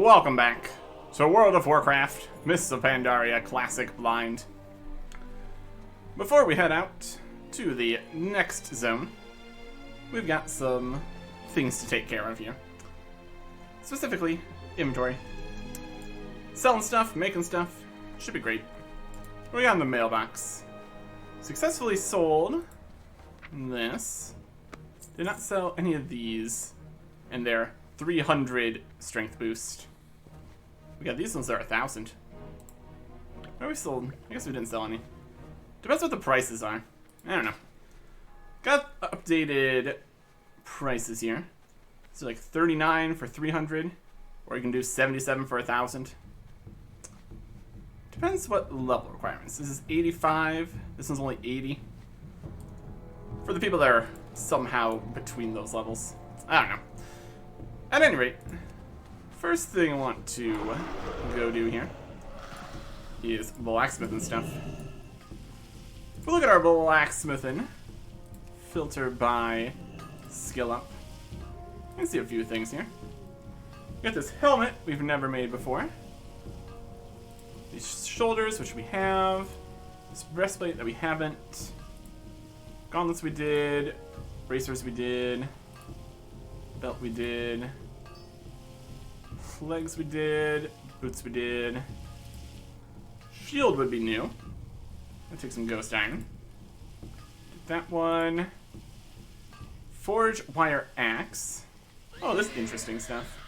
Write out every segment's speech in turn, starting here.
welcome back to World of Warcraft, Mists of Pandaria Classic Blind. Before we head out to the next zone, we've got some things to take care of here. Specifically, inventory. Selling stuff, making stuff, should be great. We got in the mailbox. Successfully sold this. Did not sell any of these, and their 300 strength boost. We got these ones that are 1,000. Where we sold? I guess we didn't sell any. Depends what the prices are. I don't know. Got updated prices here. So like 39 for 300, or you can do 77 for 1,000. Depends what level requirements. This is 85. This one's only 80. For the people that are somehow between those levels. I don't know. At any rate, first thing I want to go do here is blacksmithing stuff. If we look at our blacksmithing, filter by skill up, you can see a few things here. We got this helmet we've never made before. These shoulders, which we have. This breastplate that we haven't. Gauntlets we did. Bracers we did. Belt we did. Legs we did. Boots we did. Shield would be new. I'll take some ghost iron. Get that one. Forge wire axe. Oh, this is interesting stuff.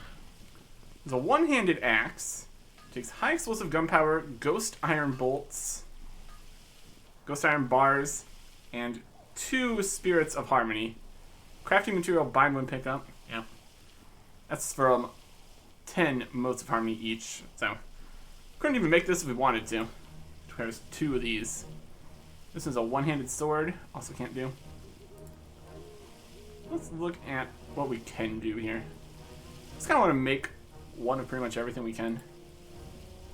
There's a one-handed axe. Takes high explosive gunpowder, ghost iron bolts, ghost iron bars, and 2 spirits of harmony. Crafting material, bind one pickup. Yeah. That's from 10 motes of harmony each. So, couldn't even make this if we wanted to. There's 2 of these. This is a one-handed sword. Also can't do. Let's look at what we can do here. Just kind of want to make one of pretty much everything we can.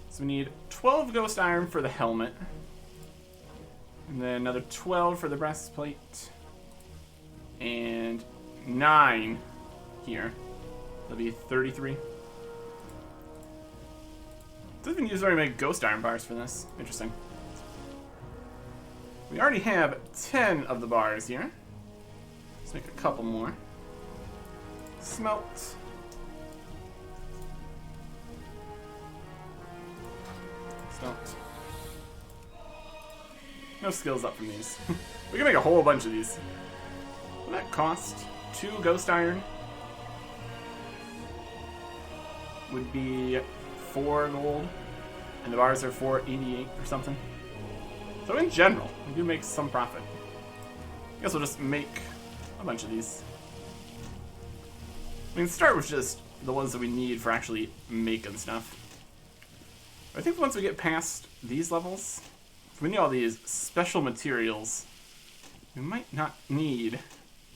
So we need 12 ghost iron for the helmet. And then another 12 for the breastplate. And 9 here. That'll be 33. Doesn't even use very many ghost iron bars for this. Interesting. We already have 10 of the bars here. Let's make a couple more. Smelt. Smelt. No skills up from these. We can make a whole bunch of these. Will that cost 2 ghost iron? Would be 4 gold. And the bars are 488 or something. So in general, we do make some profit. I guess we'll just make a bunch of these. We can start with just the ones that we need for actually making stuff. But I think once we get past these levels, if we need all these special materials, we might not need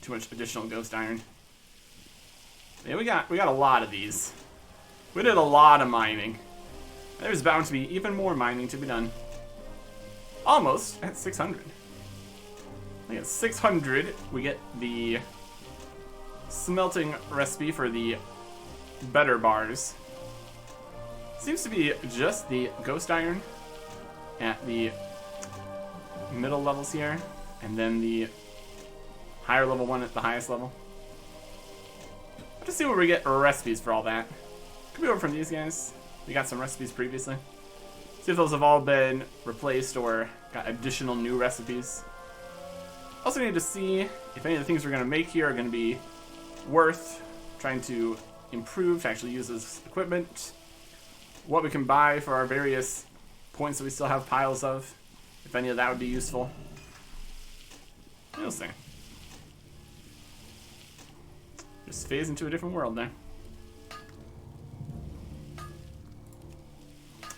too much additional ghost iron. Yeah, we got a lot of these. We did a lot of mining. There's bound to be even more mining to be done. Almost at 600. I think at 600 we get the smelting recipe for the better bars. Seems to be just the ghost iron at the middle levels here, and then the higher level one at the highest level. Let's see where we get recipes for all that. Could be over from these guys. We got some recipes previously. See if those have all been replaced or got additional new recipes. Also need to see if any of the things we're going to make here are going to be worth trying to improve to actually use as equipment. What we can buy for our various points that we still have piles of. If any of that would be useful. We'll see. Just phase into a different world there.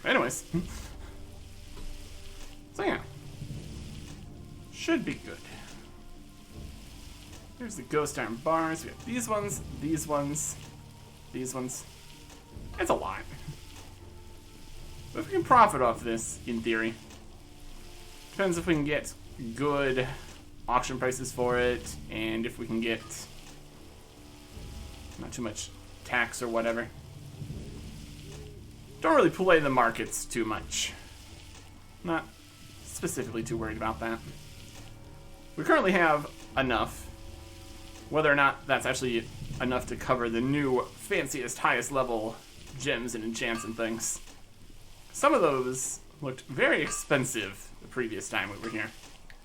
Anyways. So yeah. Should be good. Here's the ghost iron bars. We have these ones, these ones, these ones. It's a lot. But if we can profit off this, in theory. Depends if we can get good auction prices for it, and if we can get not too much tax or whatever. Don't really play the markets too much. Not specifically too worried about that. We currently have enough. Whether or not that's actually enough to cover the new fanciest, highest level gems and enchants and things. Some of those looked very expensive the previous time we were here,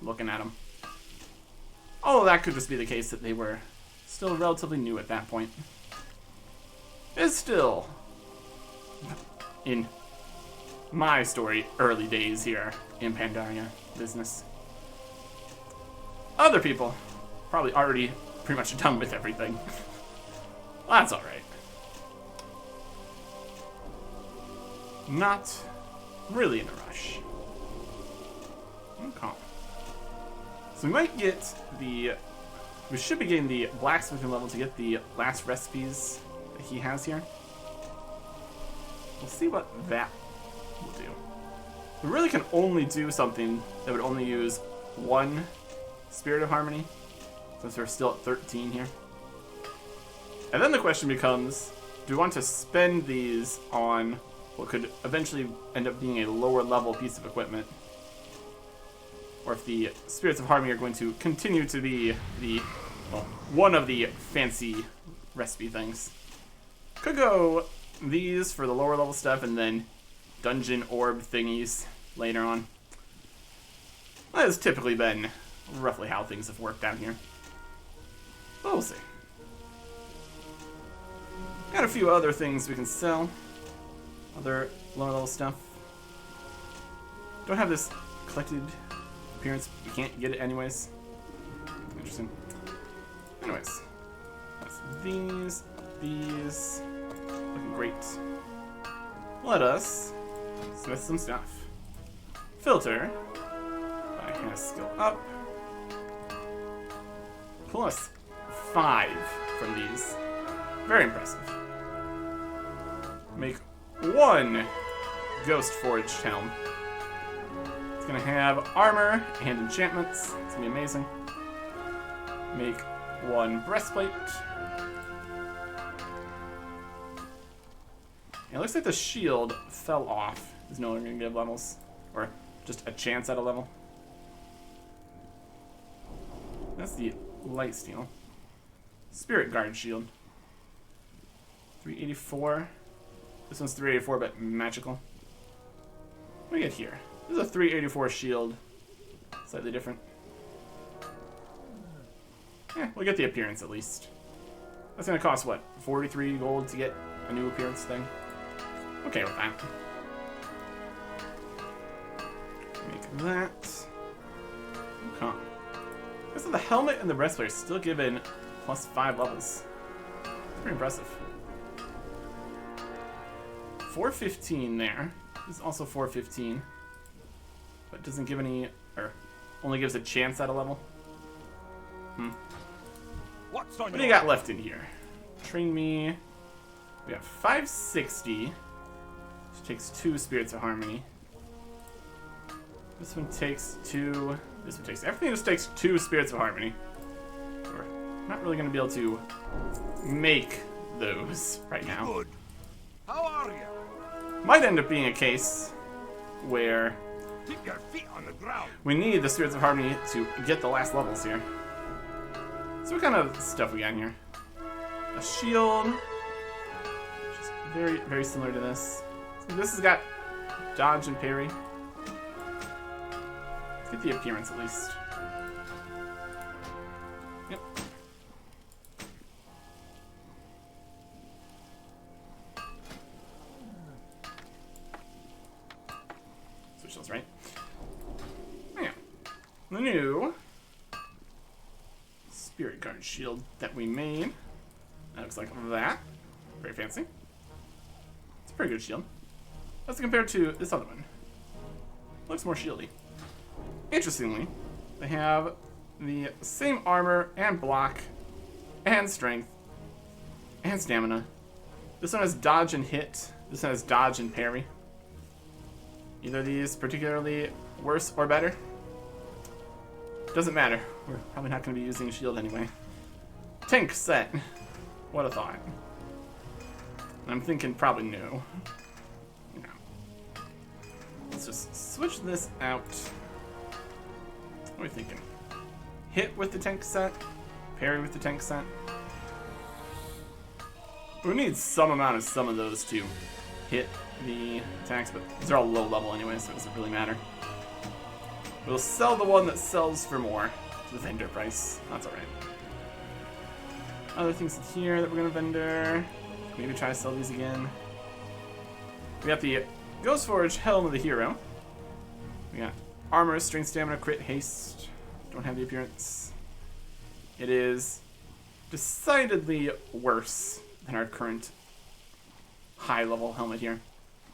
looking at them. Although that could just be the case that they were still relatively new at that point. It's still, in my story, early days here in Pandaria business. Other people probably already pretty much done with everything. Well, that's alright. Not really in a rush. Okay. So we might get the... We should be getting the blacksmithing level to get the last recipes that he has here. We'll see what that will do. We really can only do something that would only use one Spirit of Harmony, since we're still at 13 here. And then the question becomes, do we want to spend these on what could eventually end up being a lower level piece of equipment? Or if the Spirits of Harmony are going to continue to be the, well, one of the fancy recipe things. Could go these for the lower level stuff and then dungeon orb thingies later on. That has typically been roughly how things have worked out here. But we'll see. Got a few other things we can sell. Other lower level stuff. Don't have this collected appearance. We can't get it anyways. Interesting. Anyways. That's these. Looking great. Let us smith some stuff. Filter. I can skill up. Plus 5 from these. Very impressive. Make 1 Ghost Forged Helm. It's gonna have armor and enchantments. It's gonna be amazing. Make 1 breastplate. It looks like the shield fell off. It's no longer gonna give levels. Or just a chance at a level. That's the light steel. Spirit Guard shield. 384. This one's 384, but magical. What do we get here? This is a 384 shield. Slightly different. Yeah, we'll get the appearance at least. That's gonna cost what? 43 gold to get a new appearance thing? Okay with that. Make that. Okay. So the helmet and the breastplate are still given plus 5 levels. That's pretty impressive. 415 there. This is also 415. But doesn't give any, or only gives a chance at a level. What do you got left in here? Train me. We have 560. Which takes 2 Spirits of Harmony. This one takes 2. This one takes... Everything just takes 2 Spirits of Harmony. We're not really going to be able to make those right now. Good. How are you? Might end up being a case where Keep your feet on the ground. we need the Spirits of Harmony to get the last levels here. So what kind of stuff we got in here? A shield. Which is very, very similar to this. So this has got dodge and parry. Let's get the appearance at least. Yep. Switch those, right? Yeah. The new Spirit Guard shield that we made. That looks like that. Very fancy. It's a pretty good shield. As compared to this other one. Looks more shieldy. Interestingly, they have the same armor and block and strength and stamina. This one has dodge and hit. This one has dodge and parry. Either of these particularly worse or better? Doesn't matter. We're probably not going to be using a shield anyway. Tank set. What a thought. I'm thinking probably no. let's just switch this out. What are we thinking? Hit with the tank set, parry with the tank set. We need some amount of some of those to hit the attacks, but these are all low level anyway, so it doesn't really matter. We'll sell the one that sells for more to the vendor price. That's alright. Other things in here that we're gonna vendor. Maybe try to sell these again. We got the Ghost Forge Helm of the Hero. We got armor, strength, stamina, crit, haste. Don't have the appearance. It is decidedly worse than our current high level helmet here.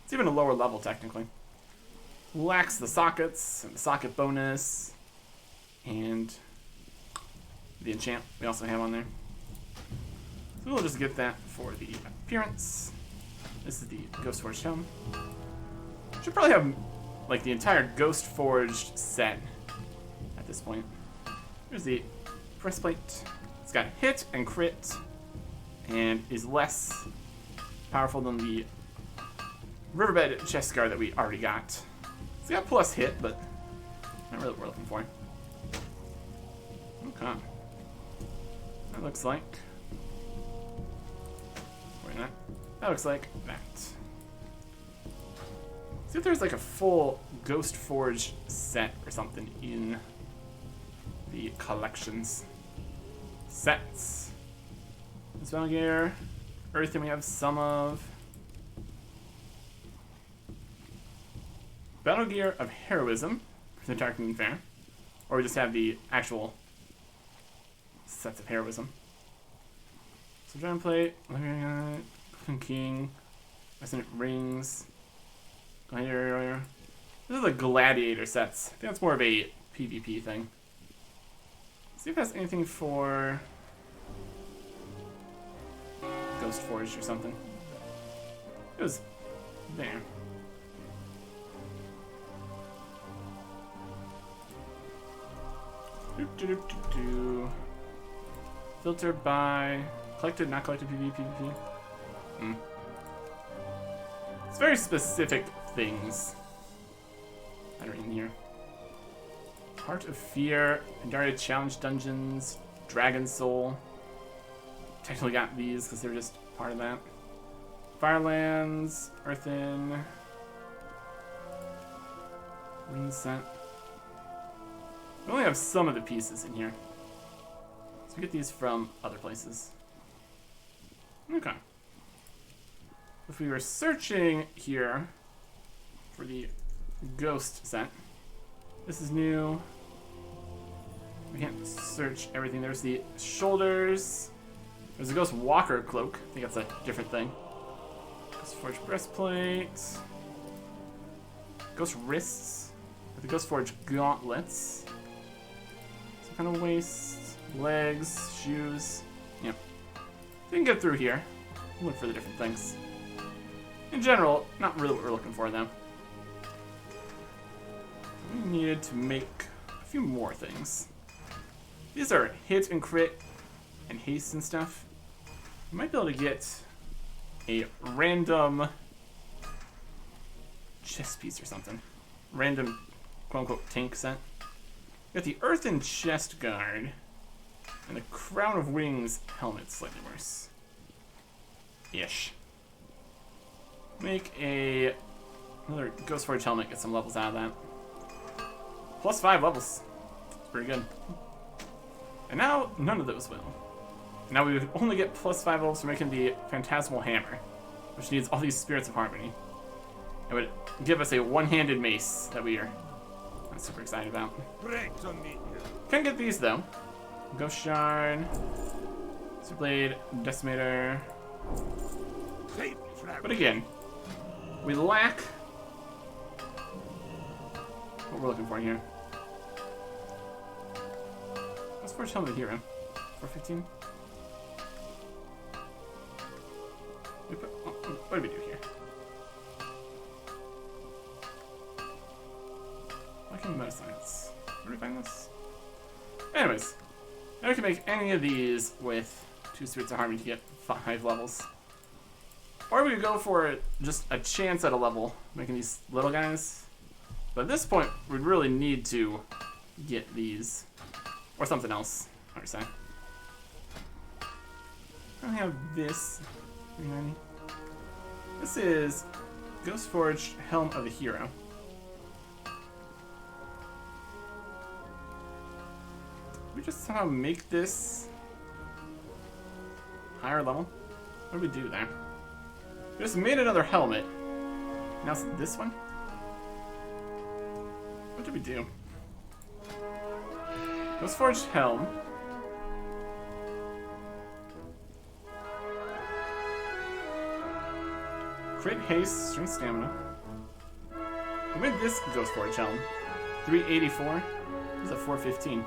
It's even a lower level technically. Lacks the sockets and the socket bonus and the enchant we also have on there. So we'll just get that for the appearance. This is the Ghost Forged Helm. Should probably have like the entire Ghost Forged set at this point. Here's the breastplate. It's got hit and crit and is less powerful than the Riverbed chest guard that we already got. It's got plus hit, but not really what we're looking for. Okay. That looks like... Wait a minute. That looks like that. See if there's like a full Ghost Forge set or something in the collections. Sets. Spell gear. Earthen we have some of. Battle gear of heroism for the Tarkin Fair. Or we just have the actual sets of heroism. So giant plate, King, Resonant Rings, Gladiator. This is the Gladiator sets. I think that's more of a PvP thing. See if it has anything for Ghost Forged or something. It was there. Filter by collected, not collected PvP. It's very specific things that are in here. Heart of Fear, Pandaria Challenge Dungeons, Dragon Soul. Technically got these because they're just part of that. Firelands, Earthen, Ring Set. We only have some of the pieces in here. So we get these from other places. Okay. If we were searching here for the Ghost set, this is new. We can't search everything. There's the shoulders. There's a Ghost Walker cloak. I think that's a different thing. Ghost Forge breastplate. Ghost wrists. The Ghost Forge gauntlets. Some kind of waist, legs, shoes. Yep. We can get through here. Look for the different things. In general, not really what we're looking for though. We needed to make a few more things. These are hit and crit and haste and stuff. We might be able to get a random chest piece or something. Random quote-unquote tank set. We got the Earthen Chest Guard and the Crown of Wings helmet, slightly worse. Ish. Make another Ghost Forge helmet, get some levels out of that. Plus 5 levels. It's pretty good. And now, none of those will. Now we would only get plus 5 levels for making the Phantasmal Hammer, which needs all these Spirits of Harmony. It would give us a one-handed mace that we are not super excited about. Can't get these though. Ghost Shard, Super Blade, Decimator. But again, we lack what we're looking for here. Let's first helmet hero. 415. What do we do here? Looking meta science. Where do we find this? Anyways, now we can make any of these with 2 Spirits of Harmony to get 5 levels. Or we could go for just a chance at a level, making these little guys. But at this point, we'd really need to get these. Or something else, I would say. I have this. 390. This is Ghost Forged Helm of the Hero. We just somehow make this higher level. What do we do there? We just made another helmet. Now it's this one. What did we do? Ghost Forged Helm. Crit haste, strength, stamina. We made this Ghost Forged Helm. 384. This is at 415.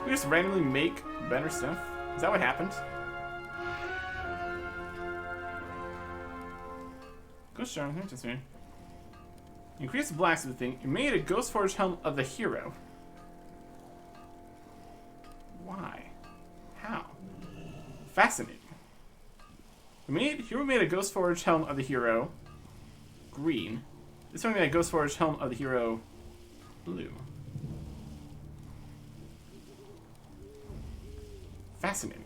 We just randomly make better stuff. Is that what happened? Ghost Charm, just here. Increase the blacksmithing. You made a Ghost Forged Helm of the Hero. Why? How? Fascinating. Here we made a Ghost Forged Helm of the Hero green. This one we made a Ghost Forged Helm of the Hero blue. Fascinating.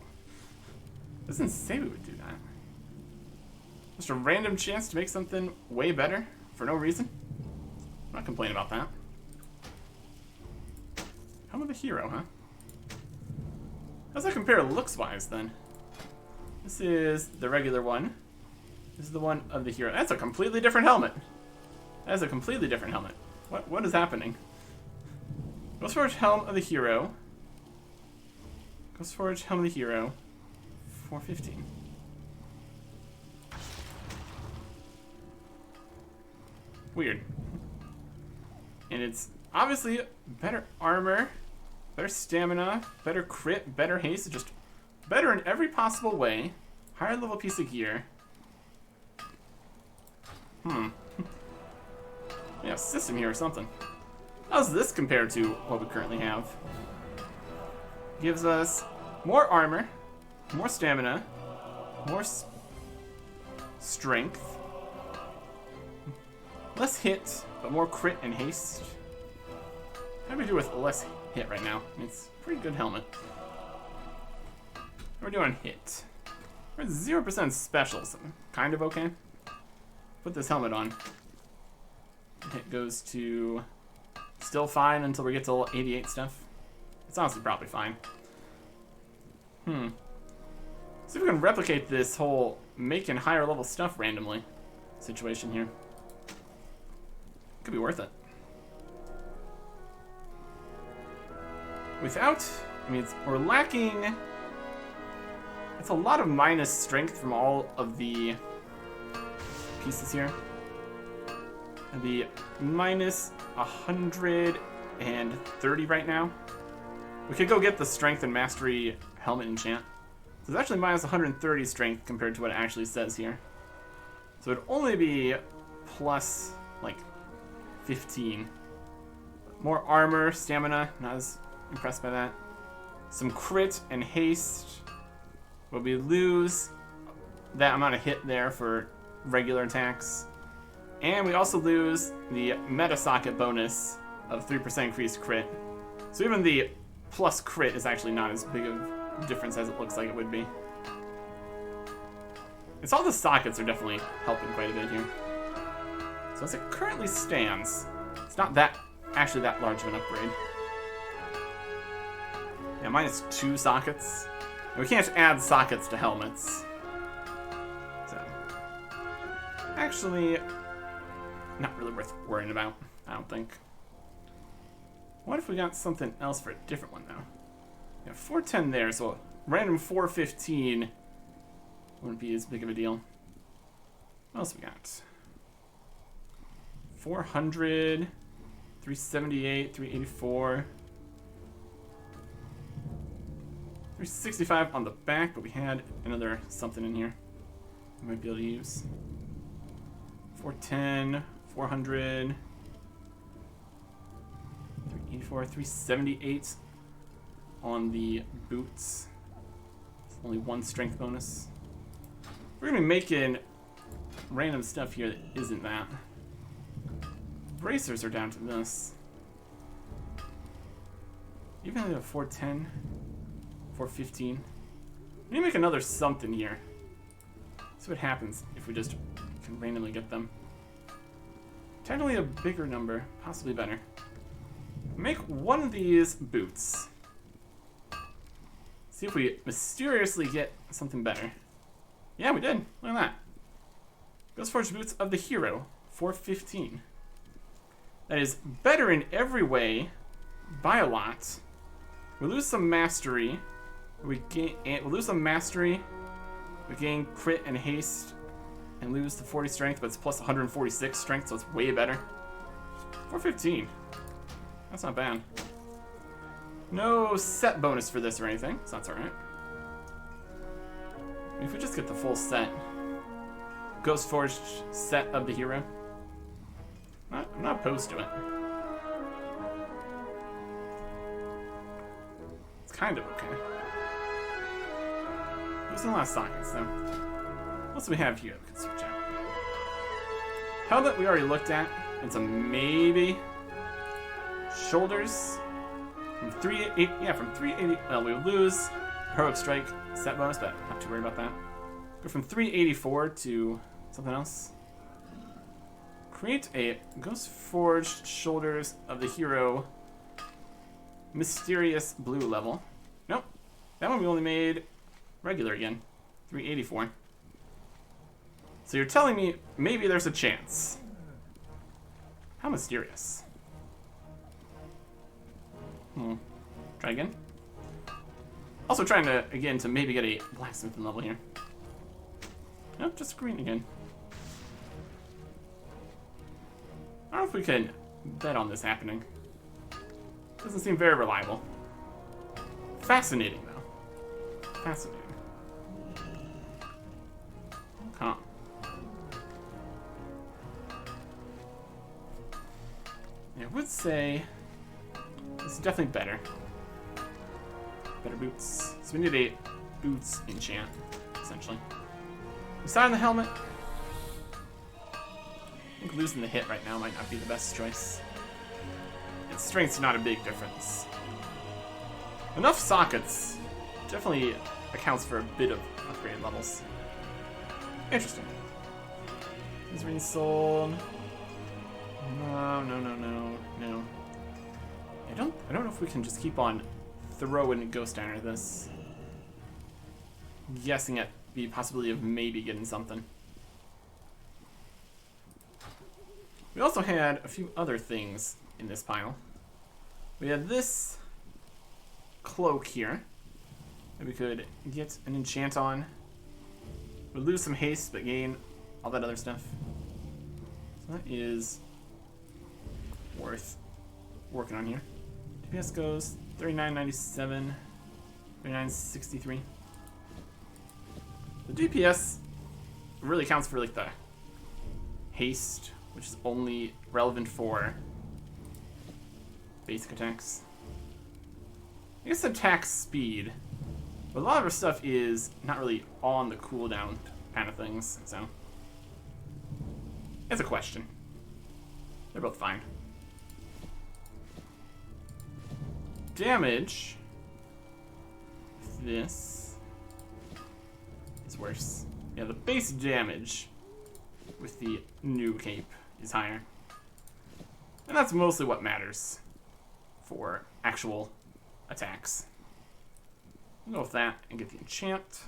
Doesn't say we would do that. Just a random chance to make something way better for no reason. I'm not complaining about that. Helm of the Hero, huh? How does that compare looks-wise, then? This is the regular one. This is the one of the Hero. That's a completely different helmet. That is a completely different helmet. What is happening? Ghost Forged Helm of the Hero. Ghost Forged Helm of the Hero. 415. Weird. And it's obviously better armor, better stamina, better crit, better haste, just better in every possible way. Higher level piece of gear. Yeah, system here or something. How's this compared to what we currently have? Gives us more armor, more stamina, more strength, less hit, but more crit and haste. How do we do with less hit right now? I mean, it's a pretty good helmet. What are we doing on hit? We're at 0% special, so kind of okay. Put this helmet on. Hit goes to still fine until we get to 88 stuff. It's honestly probably fine. See if we can replicate this whole making higher level stuff randomly situation here. Could be worth it. Without, I mean, we're lacking. It's a lot of minus strength from all of the pieces here. And the minus 130 right now. We could go get the strength and mastery helmet enchant. So it's actually minus 130 strength compared to what it actually says here. So it'd only be plus like 15. More armor, stamina, not as impressed by that. Some crit and haste. But we lose that amount of hit there for regular attacks. And we also lose the meta socket bonus of 3% increased crit. So even the plus crit is actually not as big of a difference as it looks like it would be. It's all the sockets are definitely helping quite a bit here. So as it currently stands, it's not actually that large of an upgrade. Yeah, minus 2 sockets. And we can't add sockets to helmets. So, actually, not really worth worrying about, I don't think. What if we got something else for a different one, though? We have 410 there, so random 415 wouldn't be as big of a deal. What else we got? 400, 378, 384, 365 on the back, but we had another something in here we might be able to use. 410, 400, 384, 378 on the boots. Only 1 strength bonus. We're gonna be making random stuff here that isn't that. bracers are down to this. Even at a 410, 415. We need to make another something here. See what happens if we just can randomly get them. Technically a bigger number, possibly better. Make one of these boots. See if we mysteriously get something better. Yeah, we did. Look at that. Ghost Forge Boots of the Hero, 415. That is better in every way, by a lot. We lose some mastery. We lose some mastery. We gain crit and haste, and lose the 40 strength, but it's plus 146 strength, so it's way better. 415. That's not bad. No set bonus for this or anything, so that's alright. If we just get the full set. Ghost Forged set of the hero. I'm not opposed to it. It's kind of okay. There's a lot of sockets, though. What else do we have here we can switch out? Helmet we already looked at. It's a maybe. Shoulders. From 380. Well, we would lose Heroic Strike set bonus, but not too worried about that. Go from 384 to something else. Create a Ghost Forged Shoulders of the Hero Mysterious Blue level. Nope. That one we only made regular again. 384. So you're telling me maybe there's a chance. How mysterious. Try again. Also trying to, again, to maybe get a blacksmithing level here. Nope, just green again. I don't know if we can bet on this happening. Doesn't seem very reliable. Fascinating, though. Fascinating. Huh. I would say this is definitely better. Better boots. So we need a boots enchant, essentially. Beside on the helmet. I think losing the hit right now might not be the best choice. Its strength's not a big difference. Enough sockets definitely accounts for a bit of upgrade levels. Interesting. Is being sold. No. I don't know if we can just keep on throwing Ghost Iron at this. Guessing at the possibility of maybe getting something. We also had a few other things in this pile. We had this cloak here that we could get an enchant on. We'd lose some haste, but gain all that other stuff. So that is worth working on here. DPS goes 3997, 3963. The DPS really counts for like the haste, which is only relevant for basic attacks. I guess attack speed, but a lot of our stuff is not really on the cooldown kind of things, so it's a question. They're both fine. Damage. This is worse. Yeah, the base damage with the new cape is higher. And that's mostly what matters for actual attacks. We'll go with that and get the enchant.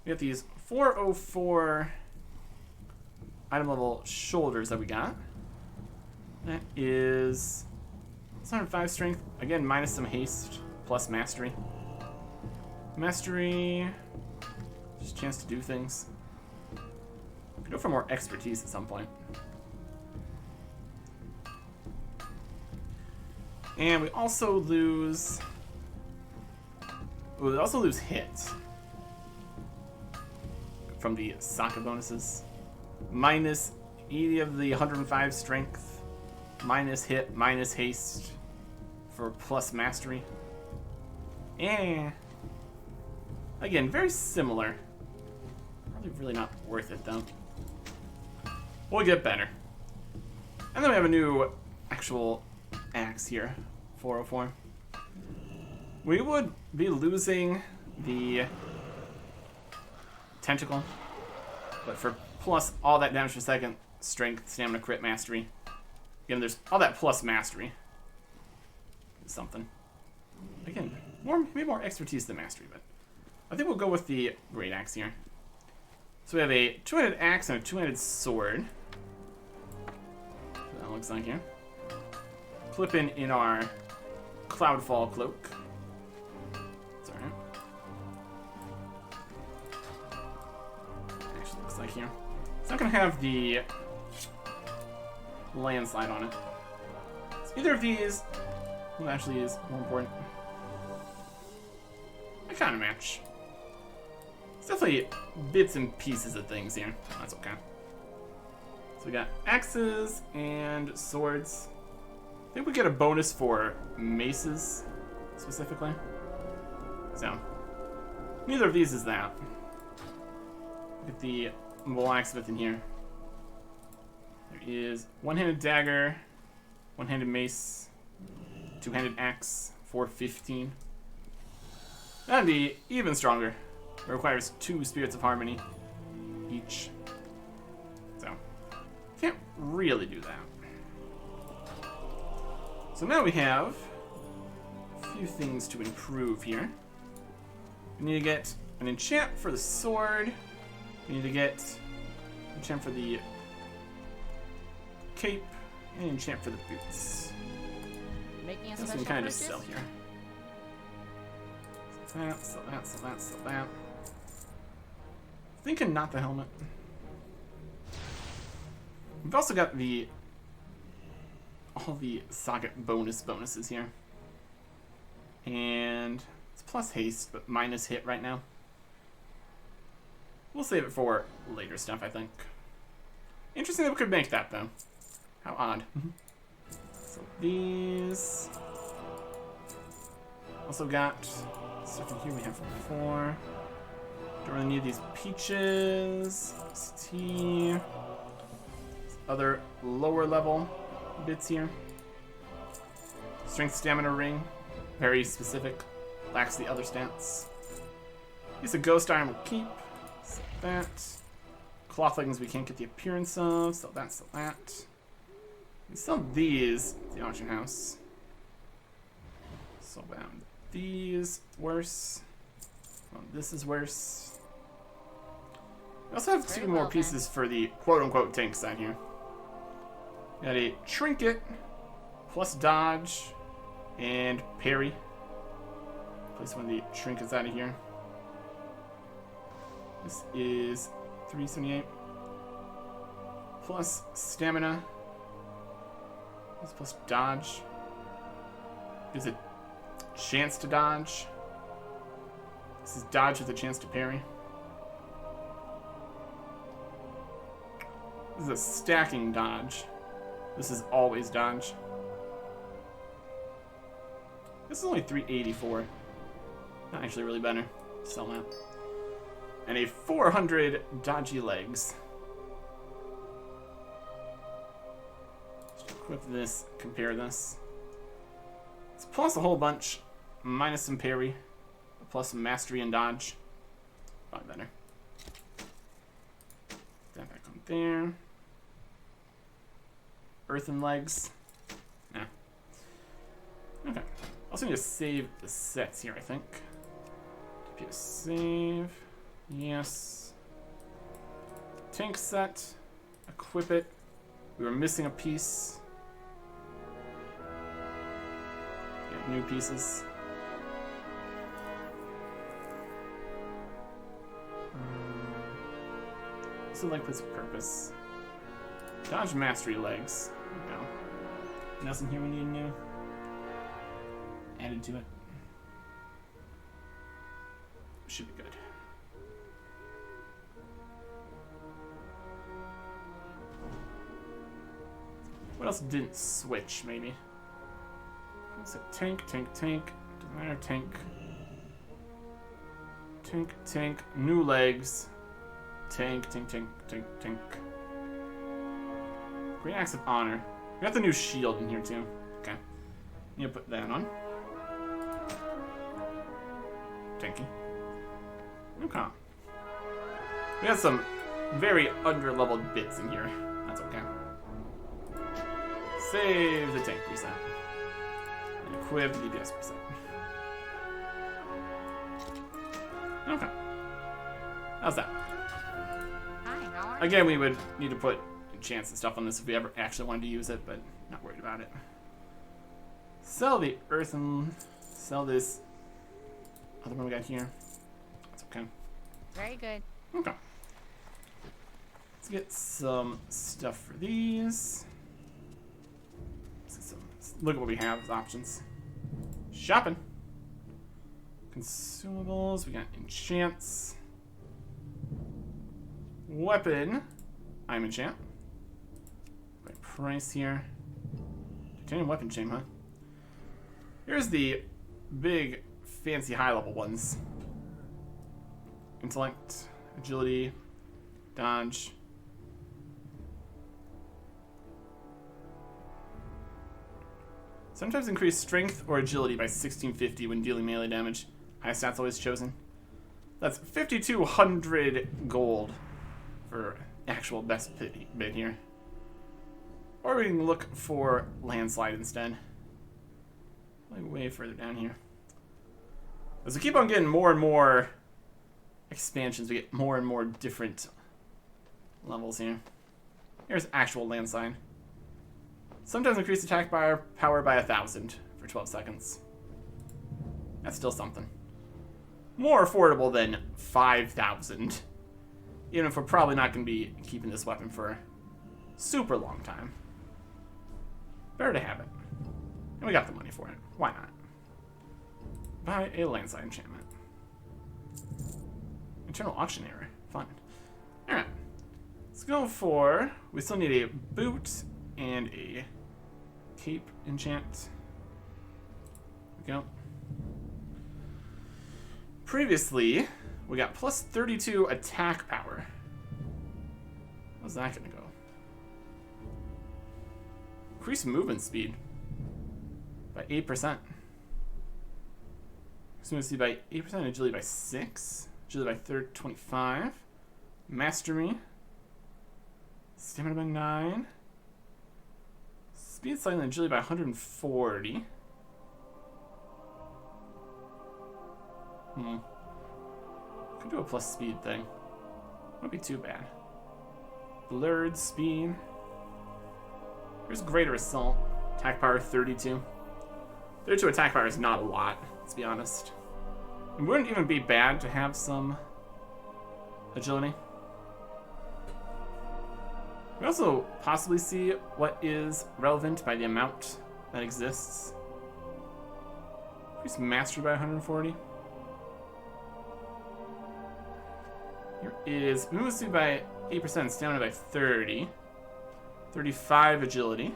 We got these 404 item level shoulders that we got. That is 105 strength. Again, minus some haste, plus mastery. Mastery, just a chance to do things. We could go for more expertise at some point. And we also lose hit from the Sokka bonuses. Minus 80 of the 105 strength, minus hit, minus haste for plus mastery. And again, very similar. Probably really not worth it though. We'll get better. And then we have a new actual axe here, 404. We would be losing the tentacle, but for plus all that damage per second, strength, stamina, crit, mastery. Again, there's all that plus mastery. Something. Again, maybe more expertise than mastery, but I think we'll go with the great axe here. So we have a two-handed axe and a two-handed sword. That looks like here. Clip in our Cloudfall cloak. It's alright. Actually looks like here. It's not gonna have the landslide on it. So either of these, well, actually is more important. They kind of match. It's definitely bits and pieces of things here. That's okay. So we got axes and swords. I think we get a bonus for maces, specifically. So, neither of these is that. Look at the blacksmith in here. There is one-handed dagger, one-handed mace, two-handed axe, 415. That'd be even stronger. It requires 2 spirits of harmony each. So, can't really do that. So now we have a few things to improve here. We need to get an enchant for the sword. We need to get an enchant for the cape, and an enchant for the boots. Making a That's what special we kind of purchase? just sell here. Sell that, sell that, sell that. Thinking not the helmet. We've also got all the socket bonuses here. And it's plus haste, but minus hit right now. We'll save it for later stuff, I think. Interesting that we could make that, though. How odd. So these. Also got stuff in here we have from before. Don't really need these peaches. Tea. Other lower level bits here. Strength, stamina ring. Very specific. Lacks the other stats. Use a ghost iron will keep. Sell that. Cloth leggings we can't get the appearance of. Sell that, sell that. We sell these at the auction house. So bound. These worse. Well, this is worse. We also have Very 2 more well, pieces for the quote-unquote tank side here. Got a trinket, plus dodge, and parry. Place one of the trinkets out of here. This is 378. Plus stamina. This plus dodge. Gives a chance to dodge. This is dodge with a chance to parry. This is a stacking dodge. This is always dodge. This is only 384. Not actually really better. Sell that. And a 400 dodgy legs. Just equip this, compare this. It's plus a whole bunch, minus some parry, plus some mastery and dodge. Probably better. Put that back on there. Earthen legs. Nah. Okay. Also need to save the sets here, I think. DPS save. Yes. Tank set. Equip it. We were missing a piece. Get new pieces. Also like with purpose. Dodge mastery legs. There we go. Nothing here we need new. Added to it. Should be good. What else didn't switch, maybe? It's a tank, tank, tank. Doesn't matter, tank. Tank, tank. New legs. Tank, tank, tank, tank, tank. Great Axe of Honor. We got the new shield in here too. Okay. You put that on. Tanky. Okay. We got some very under-leveled bits in here. That's okay. Save the tank preset. And equip the DPS preset. Okay. How's that? Hi, how are you? Again, we would need to put enchants and stuff on this if we ever actually wanted to use it, but not worried about it. Sell the earth and sell this other one we got here. That's okay. Very good. Okay. Let's get some stuff for these. Let's look at what we have as options. Shopping. Consumables. We got enchants. Weapon. I'm enchant. By price here. Titanium weapon chain, huh? Here's the big, fancy, high-level ones. Intellect, agility, dodge. Sometimes increase strength or agility by 1650 when dealing melee damage. High stats always chosen. That's 5,200 gold for actual best bid here. Or we can look for landslide instead. Way further down here. As we keep on getting more and more expansions, we get more and more different levels here. Here's actual landslide. Sometimes increase attack power by 1,000 for 12 seconds. That's still something. More affordable than 5,000. Even if we're probably not going to be keeping this weapon for a super long time. Better to have it. And we got the money for it. Why not? Buy a landslide enchantment. Internal auction error. Fun. Alright. Let's go for... We still need a boot and a cape enchant. There we go. Previously, we got plus 32 attack power. How's that going to go? Increase movement speed by 8%. Increase movement speed by 8%, agility by 6. Agility by 25. Mastery. Stamina by 9. Speed slightly, agility by 140. Could do a plus speed thing. Wouldn't be too bad. Blurred speed. Here's greater assault. Attack power 32. 32 attack power is not a lot, let's be honest. It wouldn't even be bad to have some agility. We also possibly see what is relevant by the amount that exists. Increase mastery by 140. Here is movement speed by 8%, stamina by 30. 35 agility.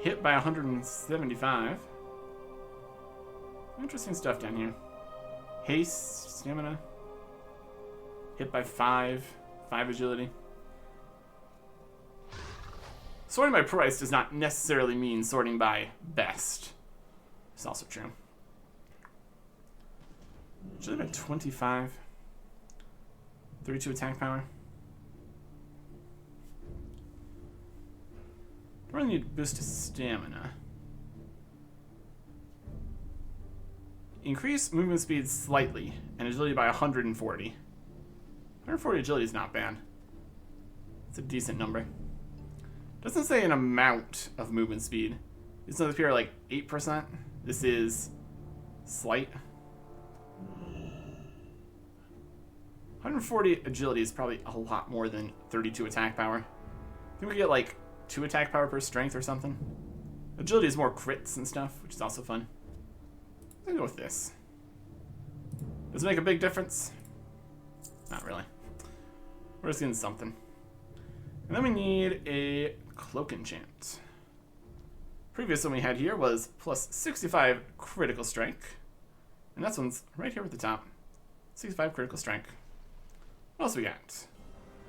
Hit by 175. Interesting stuff down here. Haste, stamina. Hit by 5. 5 agility. Sorting by price does not necessarily mean sorting by best. It's also true. Should have been 25. 32 attack power. Don't really need to boost his stamina. Increase movement speed slightly and agility by 140. 140 agility is not bad. It's a decent number. Doesn't say an amount of movement speed. These ones appear like 8%. This is slight. 140 agility is probably a lot more than 32 attack power. I think we get like 2 attack power per strength or something. Agility is more crits and stuff, which is also fun. I'm gonna go with this. Does it make a big difference? Not really. We're just getting something. And then we need a cloak enchant. Previous one we had here was plus 65 critical strength. And this one's right here at the top. 65 critical strength. What else we got?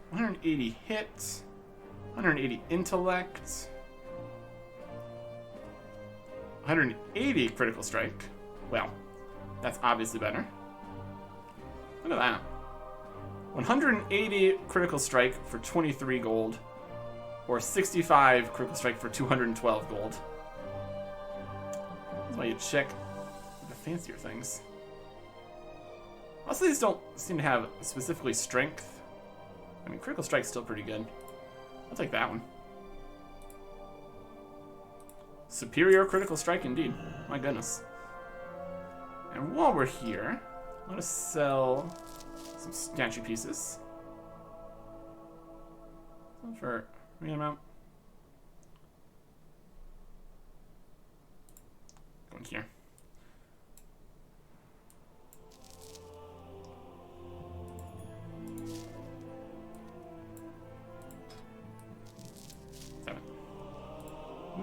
180 hit. 180 intellect. 180 critical strike. Well, that's obviously better. Look at that. 180 critical strike for 23 gold. Or 65 critical strike for 212 gold. That's why you check the fancier things. Also, these don't seem to have specifically strength. I mean, critical strike's still pretty good. I'll take that one. Superior critical strike indeed. My goodness. And while we're here, let us sell some statue pieces. For a amount. Going here.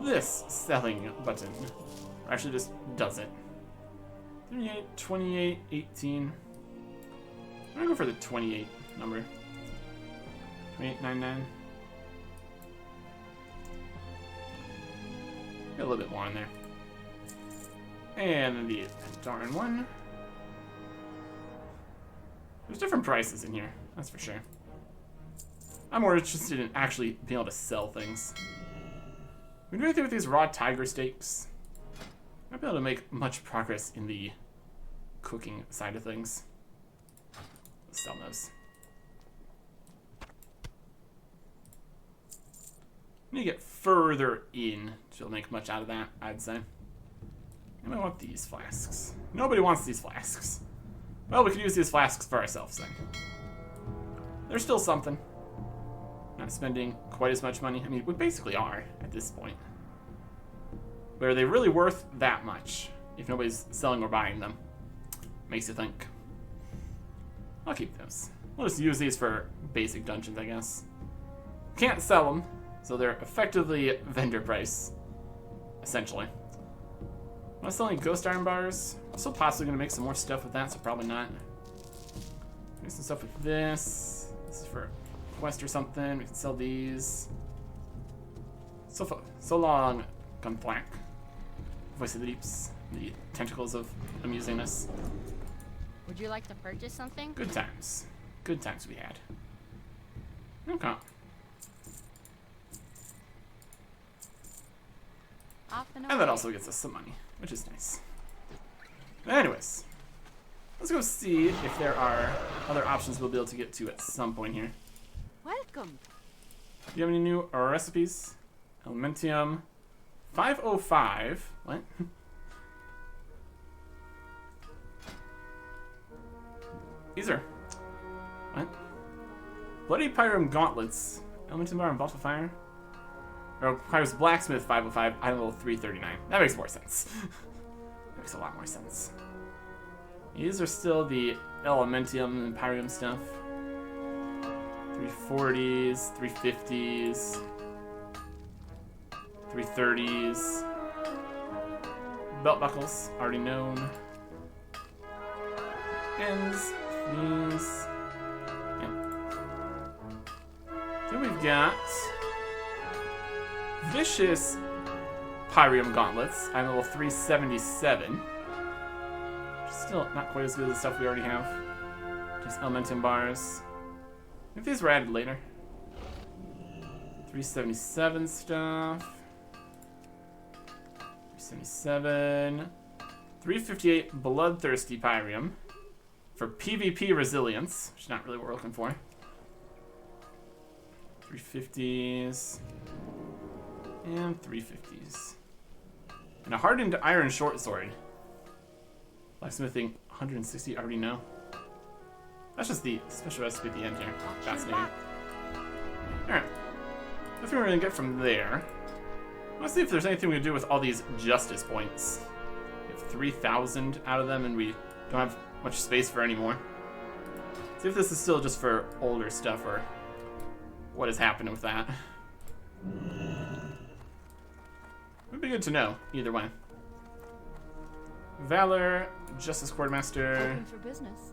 This selling button actually just does it. 38, 28, 18. I'm gonna go for the 28 number. 28.99. Get a little bit more in there. And then the Pandarian one. There's different prices in here, that's for sure. I'm more interested in actually being able to sell things. We do anything with these raw tiger steaks. I'll be able to make much progress in the cooking side of things. Let's sell those. I need to get further in to make much out of that, I'd say. And I want these flasks. Nobody wants these flasks. Well, we could use these flasks for ourselves then. They're still something. Not spending quite as much money. I mean, we basically are at this point. But are they really worth that much if nobody's selling or buying them? Makes you think. I'll keep those. We'll just use these for basic dungeons, I guess. Can't sell them, so they're effectively vendor price, essentially. Am I selling ghost iron bars? I'm still possibly going to make some more stuff with that, so probably not. Make some stuff with this. This is for a quest or something. We can sell these. So long, Gunthwack. Voice of the Deeps. The tentacles of amusingness. Would you like to purchase something? Good times. Good times we had. Okay. And that also gets us some money, which is nice. Anyways, let's go see if there are other options we'll be able to get to at some point here. Welcome. Do you have any new recipes? Elementium 505. What? These are. What? Bloody Pyrum Gauntlets. Elementium Bar and Vault of Fire. Or requires Blacksmith 505, item level 339. That makes more sense. That makes a lot more sense. These are still the Elementium and Pyrium stuff. 340s, 350s, 330s. Belt buckles, already known. Ends, these. Yeah. Then we've got Vicious Pyrium Gauntlets. I'm level 377. Still not quite as good as the stuff we already have. Just Elementium bars. I think these were added later. 377 stuff. 377. 358 Bloodthirsty Pyrium. For PvP resilience, which is not really what we're looking for. 350s. And 350s. And a hardened iron short sword. Blacksmithing 160, I already know. That's just the special recipe at the end here. Fascinating. Alright. Nothing we're gonna get from there. Let's see if there's anything we can do with all these justice points. We have 3,000 out of them and we don't have much space for any more. See if this is still just for older stuff or what is happening with that. Would be good to know, either way. Valor, Justice Quartermaster. Open for business.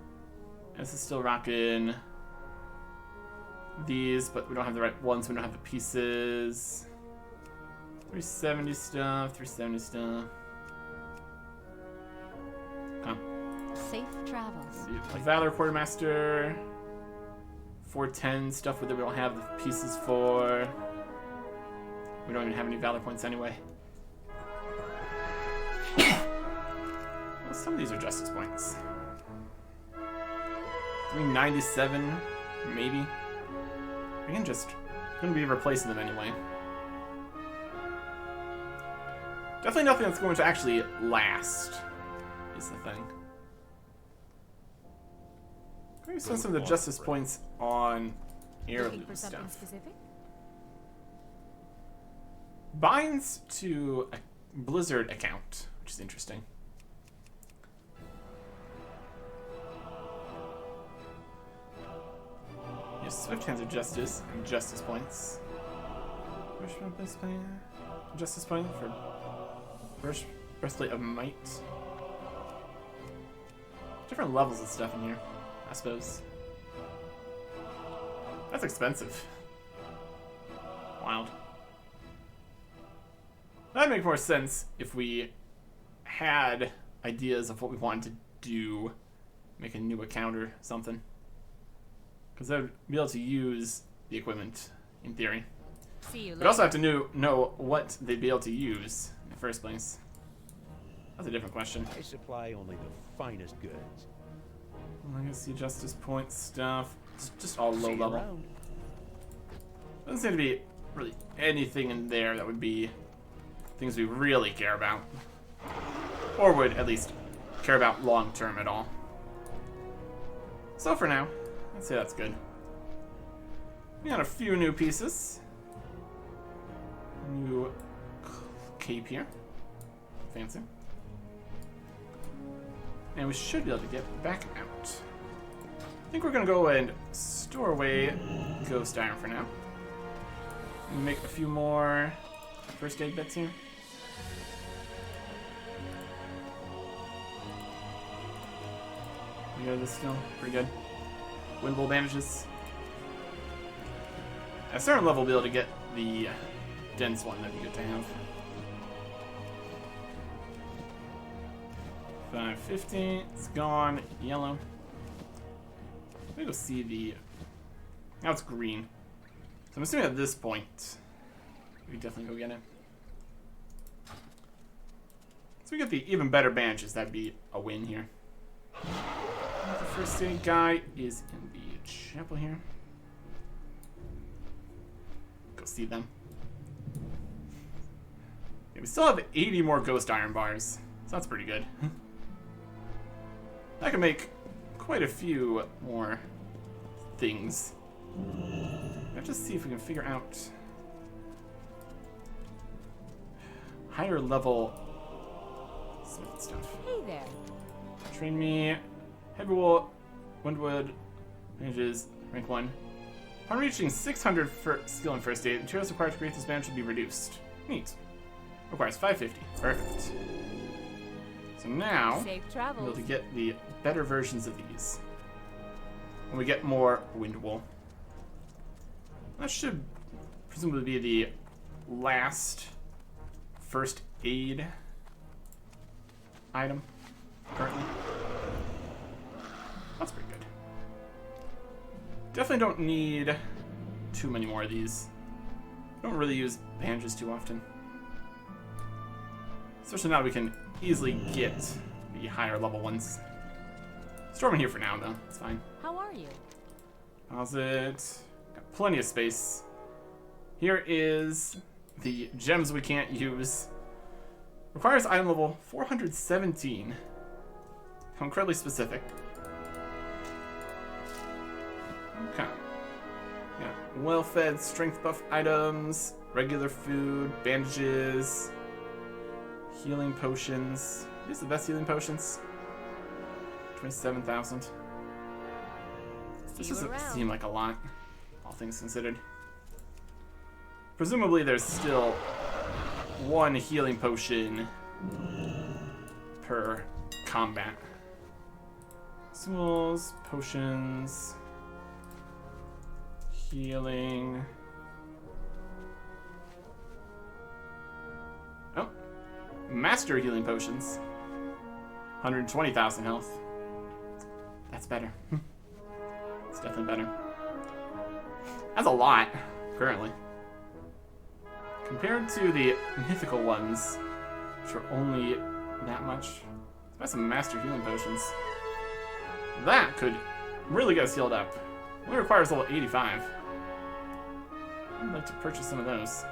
This is still rocking these, but we don't have the right ones. We don't have the pieces. 370 stuff, 370 stuff. Huh. Safe travels. Like Valor Quartermaster. 410 stuff that we don't have the pieces for. We don't even have any Valor points anyway. Well, some of these are Justice points. 397, maybe. I can just gonna be replacing them anyway. Definitely nothing that's going to actually last is the thing. Maybe spend some of the Justice points on heirloom stuff. Specific? Binds to a Blizzard account, which is interesting. Yes, Swift Hands of Justice and Justice points. Justice point for Breastplate of Might. Different levels of stuff in here, I suppose. That's expensive. Wild. That'd make more sense if we had ideas of what we wanted to do, make a new account or something. Because I'd be able to use the equipment, in theory. See you later. We'd also have to know what they'd be able to use in the first place. That's a different question. I supply only the finest goods. Legacy Justice Point stuff. It's just all low See you level. around. Doesn't seem to be really anything in there that would be things we really care about. Or would at least care about long term at all. So for now, I'd say that's good. We got a few new pieces. New cape here. Fancy. And we should be able to get back out. I think we're going to go and store away Ghost Iron for now. And make a few more first aid bits here. We got this still. Pretty good. Wind Bowl bandages. At a certain level, we'll be able to get the dense one. That'd be good to have. 550. It's gone. Yellow. Let me go see the... Now it's green. So I'm assuming at this point, we can definitely go get it. So we get the even better bandages. That'd be a win here. The first aid guy is in the chapel here. Go see them. Yeah, we still have 80 more Ghost Iron bars, so that's pretty good. I can make quite a few more things. Let's just see if we can figure out higher level smith stuff. Hey there. Train me. Heavy wool, windwood, bandages, rank 1. Upon reaching 600 skill in first aid, materials required to create this bandage will be reduced. Neat. Requires 550. Perfect. So now, Safe we'll travels. be able to get the better versions of these. When we get more wind wool. That should presumably be the last first aid item currently. That's pretty good. Definitely don't need too many more of these. Don't really use bandages too often. Especially now that we can easily get the higher level ones. Store them here for now though, it's fine. How are you? How's it? Got plenty of space. Here is the gems we can't use. Requires item level 417. How incredibly specific. Okay. Yeah, well-fed strength buff items, regular food, bandages, healing potions. These are the best healing potions. 27,000. This doesn't seem like a lot, all things considered. Presumably there's still one healing potion per combat. Symbols, potions, Healing. Oh. Master healing potions. 120,000 health. That's better. It's definitely better. That's a lot, currently. Compared to the mythical ones, which are only that much. That's some master healing potions. That could really get us healed up. Only requires level 85. I'd like to purchase some of those.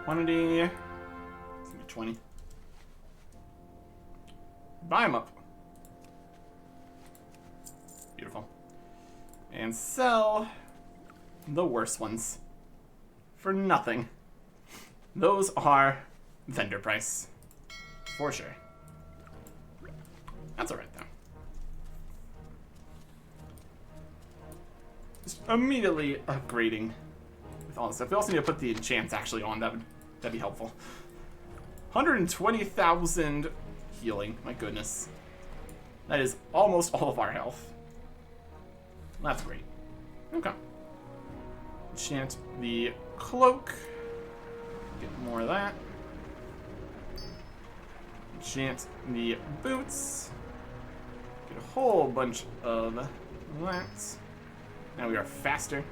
Quantity. Let's make 20. Buy them up. Beautiful. And sell the worst ones for nothing. Those are vendor price. For sure. That's alright though. Just immediately upgrading with all this stuff. We also need to put the enchants actually on. That'd be helpful. 120,000 healing. My goodness. That is almost all of our health. That's great. Okay. Enchant the cloak. Get more of that. Enchant the boots. Get a whole bunch of that. Now we are faster.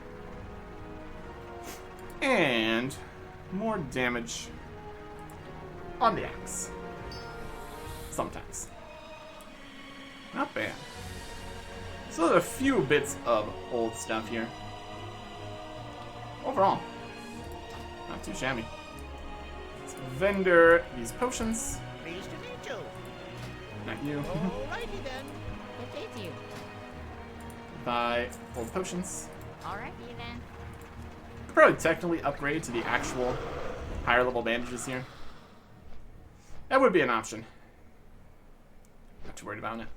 And more damage on the axe. Sometimes. Not bad. So there's a few bits of old stuff here. Overall, not too shabby. Let's vendor these potions. Pleased to meet you. Not you. Alrighty then. Good day to you. Buy old potions. Alrighty then. Could probably technically upgrade to the actual higher level bandages here. That would be an option. Not too worried about it.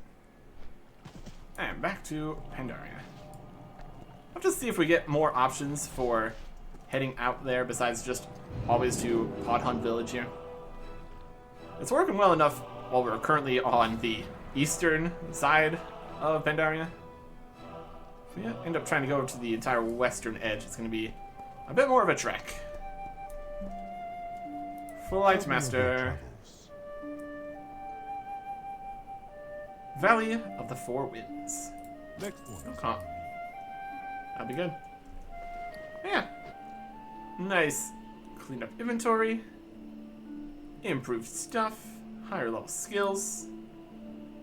And back to Pandaria. I'll just see if we get more options for heading out there besides just always to Pod Hunt Village here. It's working well enough while we're currently on the eastern side of Pandaria. If we end up trying to go to the entire western edge, it's going to be a bit more of a trek. Flight Master. Valley of the Four Winds. Next one. Okay. That'd be good. Yeah. Nice. Clean up inventory. Improved stuff. Higher level skills.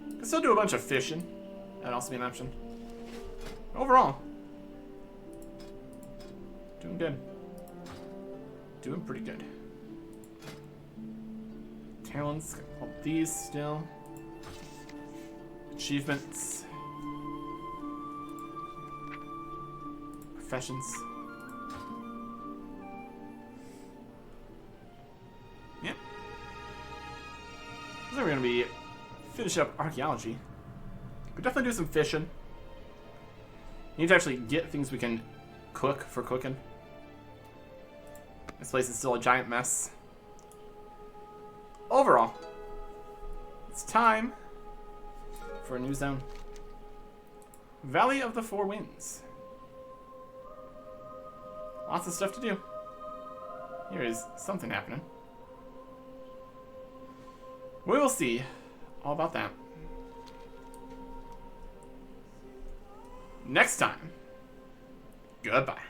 Can still do a bunch of fishing. That'd also be an option. Overall, doing good. Doing pretty good. Talents. Got all these still. Achievements. Professions. Yep. So we're gonna be finish up archaeology. Could definitely do some fishing. Need to actually get things we can cook for cooking. This place is still a giant mess. Overall, it's time for a new zone. Valley of the Four Winds. Lots of stuff to do. Here is something happening. We will see all about that next time. Goodbye.